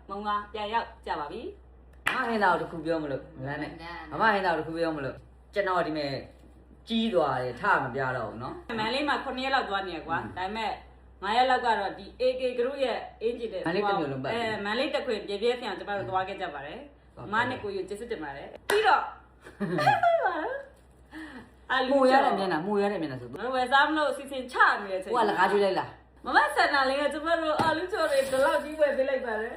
မုံကပြန်ရောက်ကြပါပြီ မဟင်းသားတို့ခုပြောမလို့လမ်းနဲ့မဟင်းသားတို့ခုပြောမလို့ကျွန်တော်ဒီမဲ့ကြီးသွားတယ်ထမပြတော့ဘူးနော် မန်လေးမှာ9ရက်လောက်သွားနေရကွာဒါပေမဲ့9ရက်လောက်ကတော့ဒီ AK group ရဲ့အင်ဂျင်တဲ့မန်လေးတက်ခွင့်ပြပြဆန်ကျွန်တော်တို့သွားခဲ့ကြပါတယ်မနဲ့ကိုယူကျေးဇူးတင်ပါတယ်ပြီးတော့မူရတဲ့မျက်နှာဆို ဝယ်စားမလို့စီစဉ်ချနေတဲ့အချိန် ဟိုကလကားကျွေးလိုက်လား မမဆန္ဒလေးကကျွန်တော်တို့အာလူချိုတွေဒီလောက်ကြီးဝယ်ပေးလိုက်ပါတယ်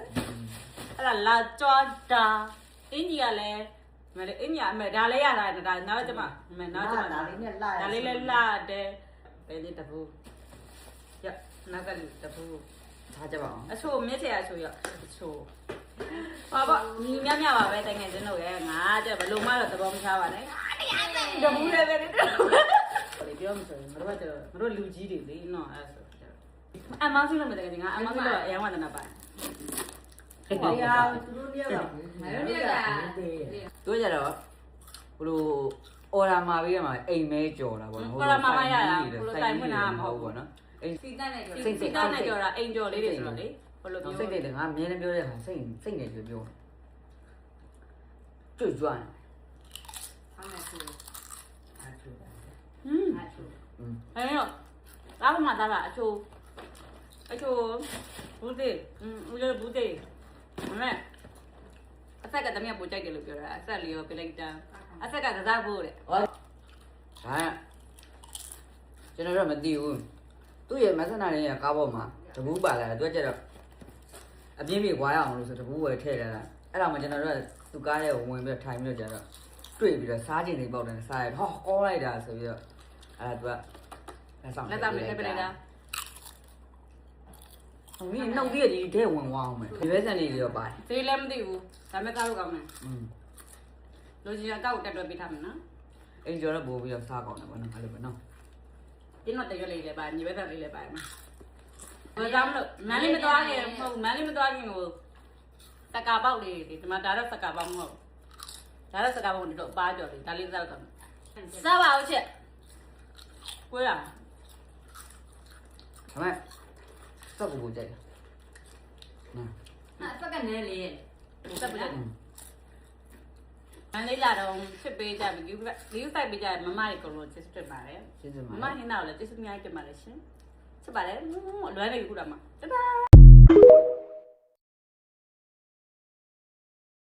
အဲ့ဒါလာကြွားတာအင်ကြီးကလည်းမလေးအင်ကြီးအမေဒါလေးရတာဒါနောက်ကျမမနောက်ကျမဒါလေးနဲ့လာဒါလေးလည်းလာတယ်ဘယ်လေးတပူရနောက်ကလေးတပူ ထားကြပါအောင် အချိုမြစ်ချရအချိုရအချိုပါပါညီမြမြပါပဲတကယ်ချင်းတို့ရဲ့ငါကြဘလို့မှတော့သဘောမချပါနဲ့တပူလည်းပဲလေပြောမှဆိုရင်မတို့လူကြီးတွေလေနော်အဲ့ဆိုအမောင်းစီလို့မတကယ်ငါအမောင်းစီလို့အရန်ဝဒနာပါ哎呀，猪肉面了，没有面了。 တို့ကြတော့ဘလို့အော်ရာမာပေးရမှာအိမ်မဲကြော်တာပေါ့နော် ပေါ်လာမမရတာဘလို့တိုင်မွန်းတာမဟုတ်ဘူး ပေါ့နော်အိမ် စီတန်းနဲ့ကြော် စိတ်နဲ့ကြော်တာအိမ်ကြော်လေးတွေဆိုတော့လေဘလို့ပြော စိတ်တယ်ငါမြင်းလည်းပြောတဲ့ဟာစိတ်နေပြောကျွတ်ကြွတယ် ဆောင်းနေသူ အားကျွတ်တယ် အားသူ အဲ့တော့သားကမှသားကအချိုဘူးသေးဦးလေးဘူးသေးမမဲအဆက်ကတမီးပိုကြိုက်တယ်လို့ပြောတာအဆက်လေးရောပြလိုက်တာအဆက်ကကစားဖို့တဲ့ ဟောဟာကျွန်တော်တော့မသိဘူးသူ့ရဲ့မဆနာလေးကကားပေါ်မှာတပူးပါလာတယ်သူကကျတော့အပြင်းပြေွားရအောင်လို့ဆိုတပူးဝယ်ထည့်လာတာအဲ့ဒါမှကျွန်တော်တို့ကသူကားရဲ့ဝင်ပြီးထိုင်ပြီးတော့ကျတော့တွေ့ပြီးတော့စားကျင်နေပေါက်တယ်စားရဟောကောင်းလိုက်တာဆိုပြီးတော့အဲ့ဒါသူကလက်ဆောင် လက်သားမထည့်ပြလိုက်တာ မင်းနှုတ်သေးကြီးထဲဝင်သွားအောင်မယ်ဒီဘက်စံလေးတွေတော့ပါတယ် သေးလည်းမသိဘူးဒါမဲ့ကားလို့ကောင်းတယ် อืม လိုချင်တာကောက်တက်တွဲပေးထားမယ်နော် အိမ်ကျော်တော့ပို့ပြီးတော့စားကောင်းတယ်ပေါ့နော်အဲ့လိုပဲနော် ဒီတော့တရွက်လေးလည်းပါညီဘက်သားလေးလည်းပါမှာဘာကြောင့်လို့မန်းလေးမသွားခင်မဟုတ်မန်းလေးမသွားခင်ကိုစကာပေါက်လေးဒီမှာဒါတော့စကာပေါက်မဟုတ်ဒါတော့စကာပေါက်ဒီတော့ပါကြော်လေးဒါလေးစားတော့စားပါဦးချက်ကိုရ ဒါမဲ့စောက်ကိုကြိုက်တယ်နော် အဲ့စက်ကနေလေ စက်ပြလိုက်မန်းလေးလာတော့ဖြစ်ပေးကြပြီဒီစိုက်ပေးကြမမတွေကတော့ချစ်တက်ပါတယ် ကျေးဇူးပါ မမဟင်းတော့လည်းကျေးဇူးများတင်ပါတယ်ရှင်ချစ်ပါတယ်လွမ်းနေပြီခုတော့မှတဒါ